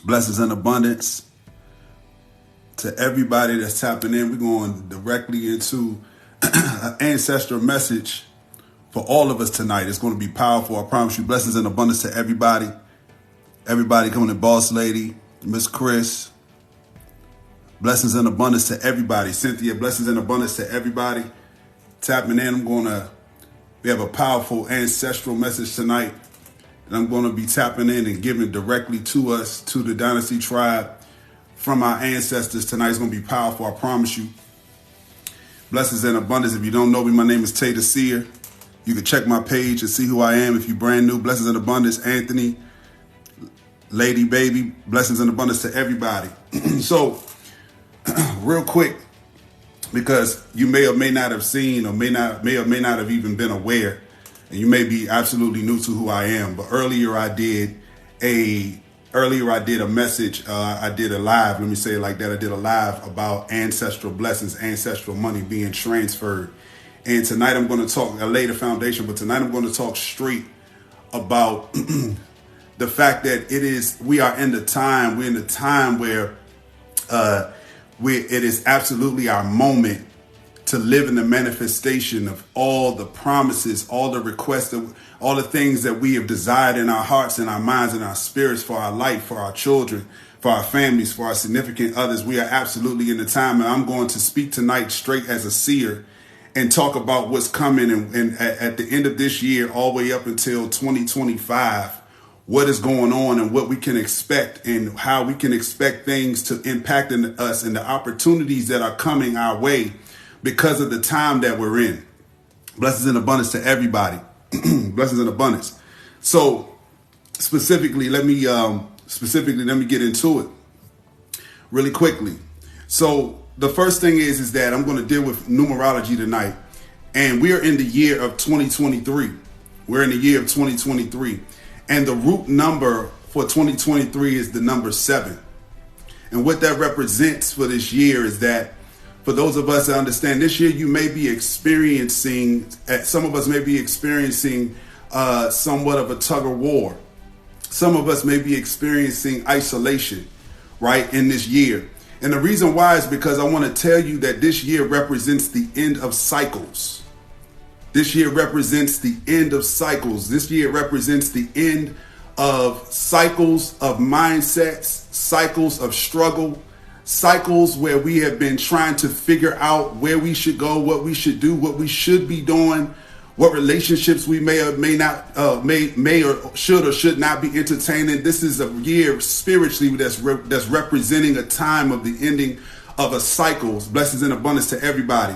Blessings in abundance to everybody that's tapping in. We're going directly into an ancestral message for all of us tonight. It's going to be powerful. I promise you. Blessings in abundance to everybody. Everybody coming in, Boss Lady, Miss Chris. Blessings in abundance to everybody. Cynthia, blessings in abundance to everybody. Tapping in. We have a powerful ancestral message tonight. And I'm going to be tapping in and giving directly to us, to the Dynasty tribe, from our ancestors tonight. It's going to be powerful, I promise you. Blessings in abundance. If you don't know me, my name is Tater Seer. You can check my page and see who I am if you're brand new. Blessings in abundance, Anthony, Lady Baby. Blessings in abundance to everybody. So, real quick, because you may or may not have seen or may or may not have even been aware, and you may be absolutely new to who I am, but earlier I did a message. I did a live. Let me say it like that. I did a live about ancestral blessings, ancestral money being transferred. And tonight I'm going to talk. I laid a foundation, but tonight I'm going to talk straight about the fact that we're in the time where it is absolutely our moment to live in the manifestation of all the promises, all the requests, all the things that we have desired in our hearts and our minds and our spirits for our life, for our children, for our families, for our significant others. We are absolutely in the time, and I'm going to speak tonight straight as a seer and talk about what's coming and at the end of this year, all the way up until 2025, what is going on and what we can expect and how we can expect things to impact us and the opportunities that are coming our way because of the time that we're in. Blessings in abundance to everybody. Blessings in abundance. So specifically, let me get into it really quickly. So the first thing is that I'm going to deal with numerology tonight, and we're in the year of 2023. We're in the year of 2023, and the root number for 2023 is the number 7. And what that represents for this year is that for those of us that understand this year, you may be experiencing, some of us may be experiencing somewhat of a tug of war. Some of us may be experiencing isolation, right, in this year. And the reason why is because I want to tell you that this year represents the end of cycles. This year represents the end of cycles. This year represents the end of cycles of mindsets, cycles of struggle, cycles where we have been trying to figure out where we should go, what we should do, what we should be doing, what relationships we may or may not, may or should not be entertaining. This is a year spiritually that's representing a time of the ending of a cycle. Blessings in abundance to everybody.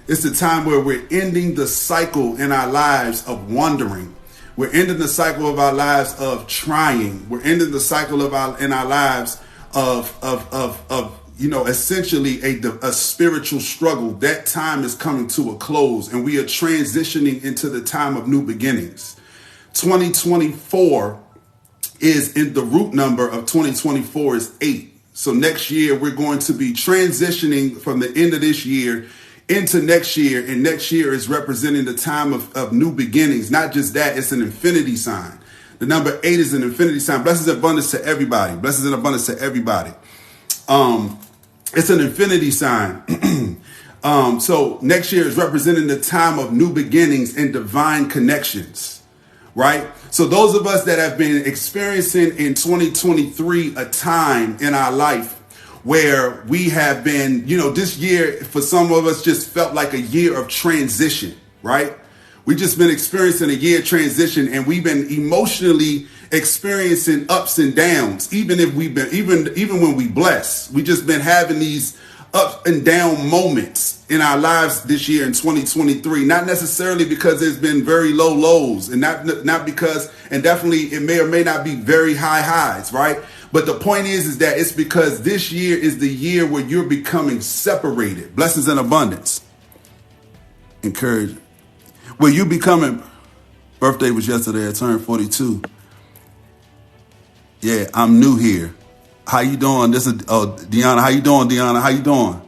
It's the time where we're ending the cycle in our lives of wandering. We're ending the cycle of our lives of trying. We're ending the cycle in our lives of essentially a spiritual struggle. That time is coming to a close, and we are transitioning into the time of new beginnings. 2024 is in the root number of 2024 is 8. So next year we're going to be transitioning from the end of this year into next year, and next year is representing the time of new beginnings. Not just that, it's an infinity sign. The number 8 is an infinity sign. Blessings and abundance to everybody. Blessings and abundance to everybody. It's an infinity sign. So next year is representing the time of new beginnings and divine connections, right? So those of us that have been experiencing in 2023 a time in our life where we have been, this year for some of us just felt like a year of transition, right? We just been experiencing a year transition, and we've been emotionally experiencing ups and downs. Even when we bless, we just been having these up and down moments in our lives this year in 2023. Not necessarily because there's been very low lows, and not because, and definitely it may or may not be very high highs, right? But the point is that it's because this year is the year where you're becoming separated. Blessings and abundance. Encourage. Well, you becoming, birthday was yesterday, I turned 42. Yeah, I'm new here. How you doing? This is Deanna. How you doing, Deanna? How you doing?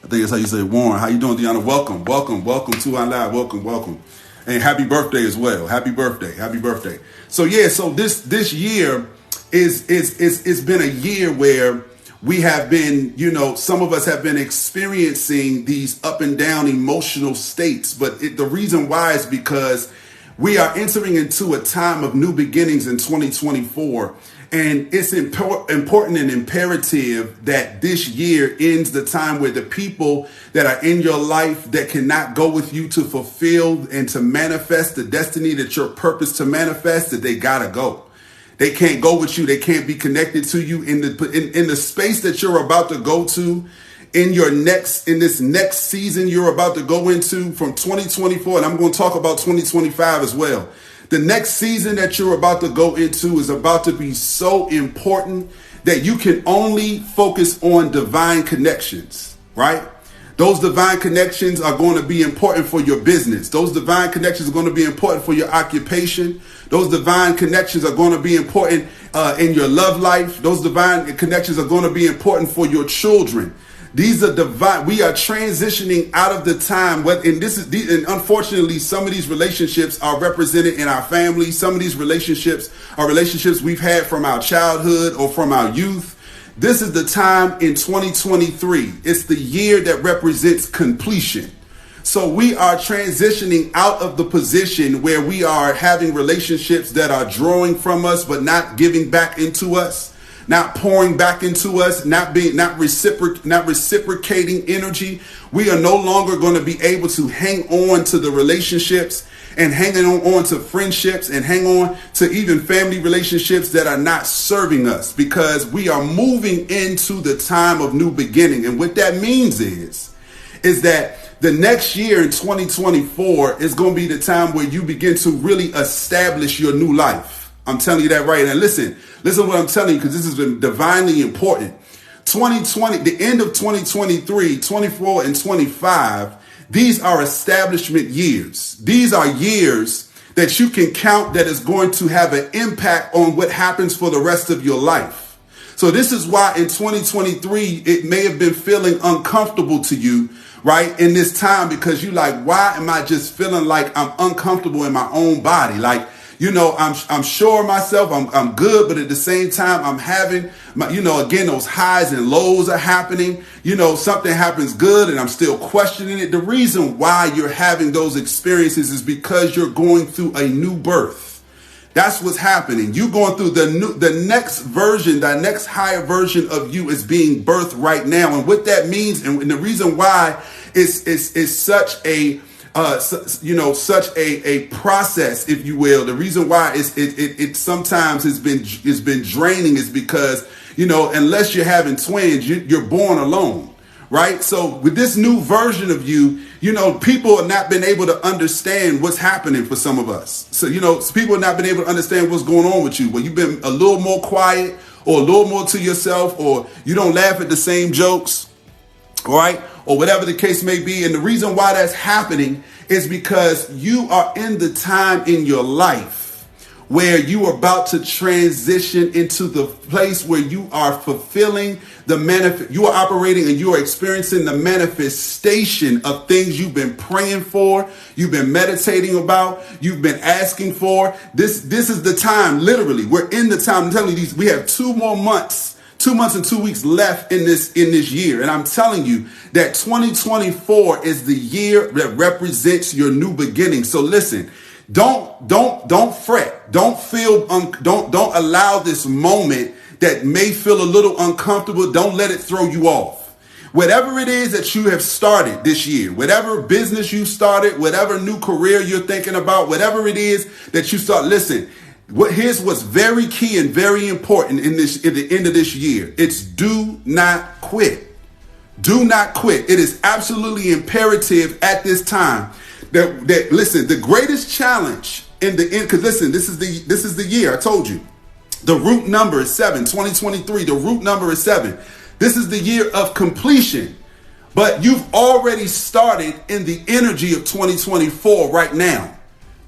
I think that's how you say Warren. How you doing, Deanna? Welcome to our live. Welcome. And happy birthday as well. Happy birthday. So yeah, so this year it's been a year where we have been, some of us have been experiencing these up and down emotional states. But the reason why is because we are entering into a time of new beginnings in 2024. And it's important and imperative that this year ends the time where the people that are in your life that cannot go with you to fulfill and to manifest the destiny that you're purposed to manifest, that they gotta go. They can't go with you. They can't be connected to you in the space that you're about to go to in this next season you're about to go into from 2024. And I'm going to talk about 2025 as well. The next season that you're about to go into is about to be so important that you can only focus on divine connections, right? Those divine connections are going to be important for your business. Those divine connections are going to be important for your occupation. Those divine connections are going to be important in your love life. Those divine connections are going to be important for your children. These are divine. We are transitioning out of the time. And unfortunately, some of these relationships are represented in our family. Some of these relationships are relationships we've had from our childhood or from our youth. This is the time in 2023. It's the year that represents completion. So we are transitioning out of the position where we are having relationships that are drawing from us, but not giving back into us, not pouring back into us, not reciprocating energy. We are no longer going to be able to hang on to the relationships and hanging on to friendships and hang on to even family relationships that are not serving us, because we are moving into the time of new beginning. And what that means is that the next year in 2024 is going to be the time where you begin to really establish your new life. I'm telling you that right. And listen to what I'm telling you, because this has been divinely important. 2020, the end of 2023, 24 and 25, these are establishment years. These are years that you can count that is going to have an impact on what happens for the rest of your life. So this is why in 2023, it may have been feeling uncomfortable to you, right, in this time, because you like, why am I just feeling like I'm uncomfortable in my own body? Like, I'm sure of myself, I'm good, but at the same time, I'm having again, those highs and lows are happening. Something happens good and I'm still questioning it. The reason why you're having those experiences is because you're going through a new birth. That's what's happening. You're going through the next version, the next higher version of you is being birthed right now. And what that means, and the reason why is such a such a process, if you will. The reason why it sometimes has been draining is because, unless you're having twins, you're born alone, right? So with this new version of you, people have not been able to understand what's happening for some of us. So, people have not been able to understand what's going on with you. Well, you've been a little more quiet or a little more to yourself, or you don't laugh at the same jokes, all right? Or whatever the case may be. And the reason why that's happening is because you are in the time in your life where you are about to transition into the place where you are fulfilling you are operating and you are experiencing the manifestation of things you've been praying for, you've been meditating about, you've been asking for. This is the time, literally. We're in the time. I'm telling you, we have 2 more months. 2 months and 2 weeks left in this year. And I'm telling you that 2024 is the year that represents your new beginning. So listen, don't fret. Don't allow this moment that may feel a little uncomfortable. Don't let it throw you off. Whatever it is that you have started this year, whatever business you started, whatever new career you're thinking about, whatever it is that you start, listen, here's what's very key and very important at the end of this year. It's do not quit. Do not quit. It is absolutely imperative at this time that listen, the greatest challenge in the end, because listen, this is the year. I told you. The root number is 7, 2023. The root number is 7. This is the year of completion. But you've already started in the energy of 2024 right now.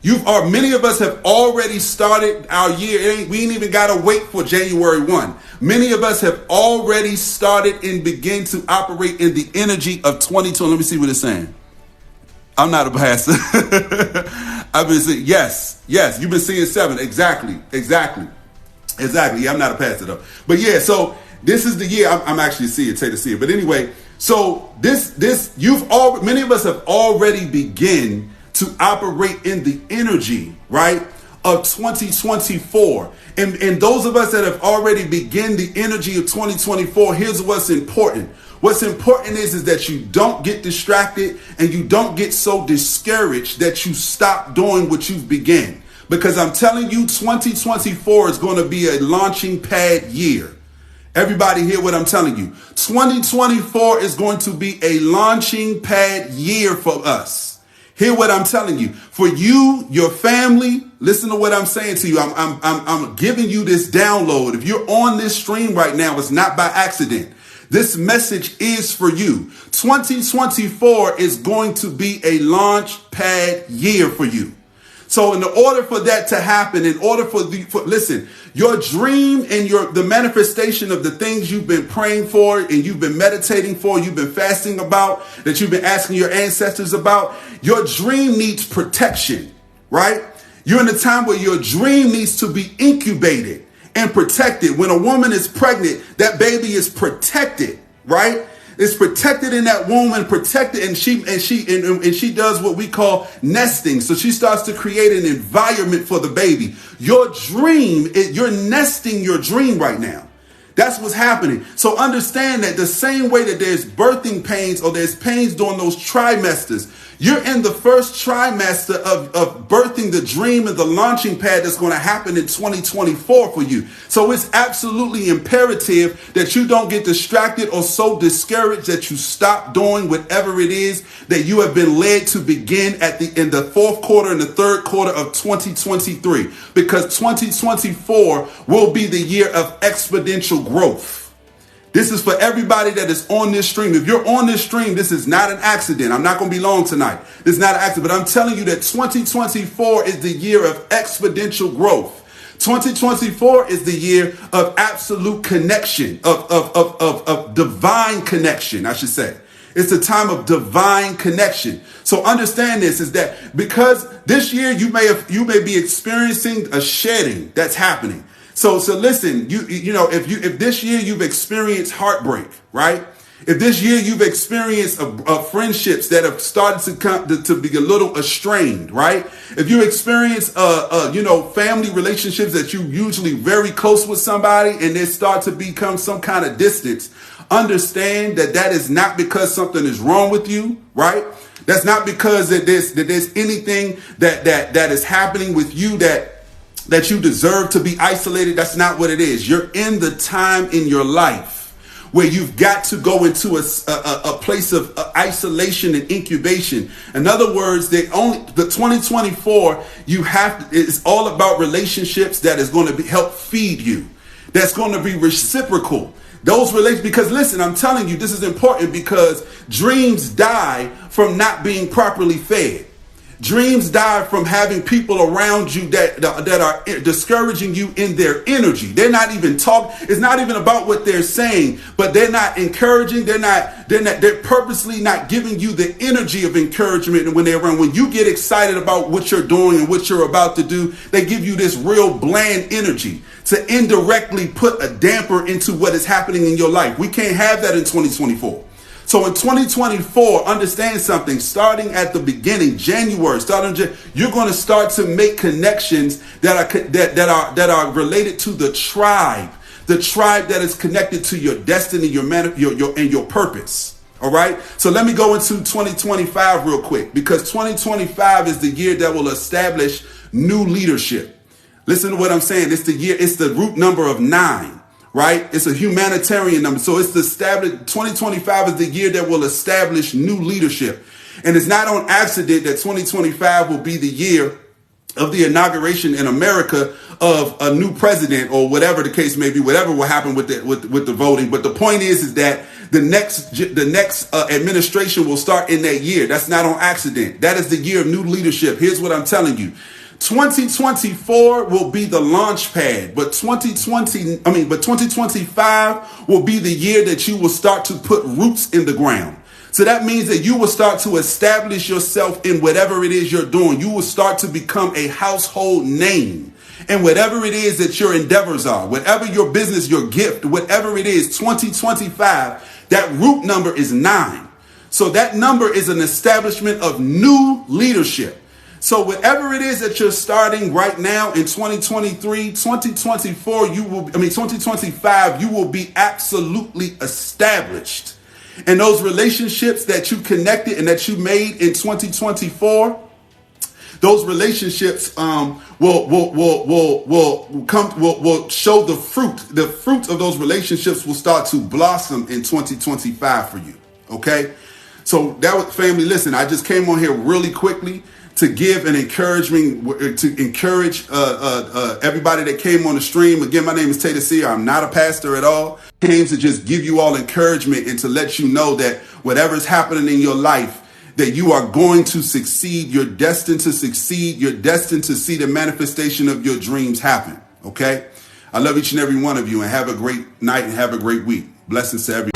Many of us have already started our year. We ain't even got to wait for January 1. Many of us have already started and begin to operate in the energy of 2020. Let me see what it's saying. I'm not a pastor. I've been saying, yes, you've been seeing 7. Exactly. Exactly. Yeah, I'm not a pastor though. But yeah, so this is the year. I'm actually a seer, take a seer. But anyway, so many of us have already begun to operate in the energy, right, of 2024. And those of us that have already begun the energy of 2024, here's what's important. What's important is that you don't get distracted and you don't get so discouraged that you stop doing what you've begun. Because I'm telling you, 2024 is going to be a launching pad year. Everybody hear what I'm telling you. 2024 is going to be a launching pad year for us. Hear what I'm telling you. For you, your family, listen to what I'm saying to you. I'm giving you this download. If you're on this stream right now, it's not by accident. This message is for you. 2024 is going to be a launch pad year for you. So in order for that to happen, listen, your dream and the manifestation of the things you've been praying for and you've been meditating for, you've been fasting about, that you've been asking your ancestors about, your dream needs protection, right? You're in a time where your dream needs to be incubated and protected. When a woman is pregnant, that baby is protected, right? It's protected in that womb and protected, and she does what we call nesting. So she starts to create an environment for the baby. You're nesting your dream right now. That's what's happening. So understand that the same way that there's birthing pains or there's pains during those trimesters, you're in the first trimester of birthing the dream and the launching pad that's going to happen in 2024 for you. So it's absolutely imperative that you don't get distracted or so discouraged that you stop doing whatever it is that you have been led to begin in the fourth quarter and the third quarter of 2023, because 2024 will be the year of exponential growth. This is for everybody that is on this stream. If you're on this stream, this is not an accident. I'm not going to be long tonight. This is not an accident, but I'm telling you that 2024 is the year of exponential growth. 2024 is the year of absolute connection, of divine connection, I should say. It's the time of divine connection. So understand this is that because this year you may be experiencing a shedding that's happening. So listen, if this year you've experienced heartbreak, right? If this year you've experienced friendships that have started to be a little estranged, right? If you experience family relationships that you usually very close with somebody and they start to become some kind of distance, understand that is not because something is wrong with you, right? That's not because that there's anything that is happening with you that you deserve to be isolated. That's not what it is. You're in the time in your life where you've got to go into a place of isolation and incubation. In other words, the 2024 it's all about relationships that is going to help feed you. That's going to be reciprocal. Those relations, because listen, I'm telling you, this is important because dreams die from not being properly fed. Dreams die from having people around you that are discouraging you in their energy. They're not even it's not even about what they're saying, but they're not encouraging. They're purposely not giving you the energy of encouragement when they're around. When you get excited about what you're doing and what you're about to do, they give you this real bland energy to indirectly put a damper into what is happening in your life. We can't have that in 2024. So in 2024, understand something, starting at the beginning, January, you're going to start to make connections that are related to the tribe that is connected to your destiny, your purpose. All right. So let me go into 2025 real quick, because 2025 is the year that will establish new leadership. Listen to what I'm saying. It's the root number of 9. Right? It's a humanitarian number. So 2025 is the year that will establish new leadership. And it's not on accident that 2025 will be the year of the inauguration in America of a new president, or whatever the case may be, whatever will happen with the voting. But the point is that the next administration will start in that year. That's not on accident. That is the year of new leadership. Here's what I'm telling you. 2024 will be the launch pad, but 2025 will be the year that you will start to put roots in the ground. So that means that you will start to establish yourself in whatever it is you're doing. You will start to become a household name. And whatever it is that your endeavors are, whatever your business, your gift, whatever it is, 2025, that root number is 9. So that number is an establishment of new leadership. So whatever it is that you're starting right now in 2023, 2024, 2025, you will be absolutely established. And those relationships that you connected and that you made in 2024, those relationships will show the fruit. The fruit of those relationships will start to blossom in 2025 for you. Okay, so that was, family. Listen, I just came on here really quickly to give an encouragement, to encourage everybody that came on the stream. Again, my name is Tater Seer. I'm not a pastor at all. I came to just give you all encouragement and to let you know that whatever's happening in your life, that you are going to succeed. You're destined to succeed. You're destined to see the manifestation of your dreams happen. Okay? I love each and every one of you, and have a great night and have a great week. Blessings to everyone.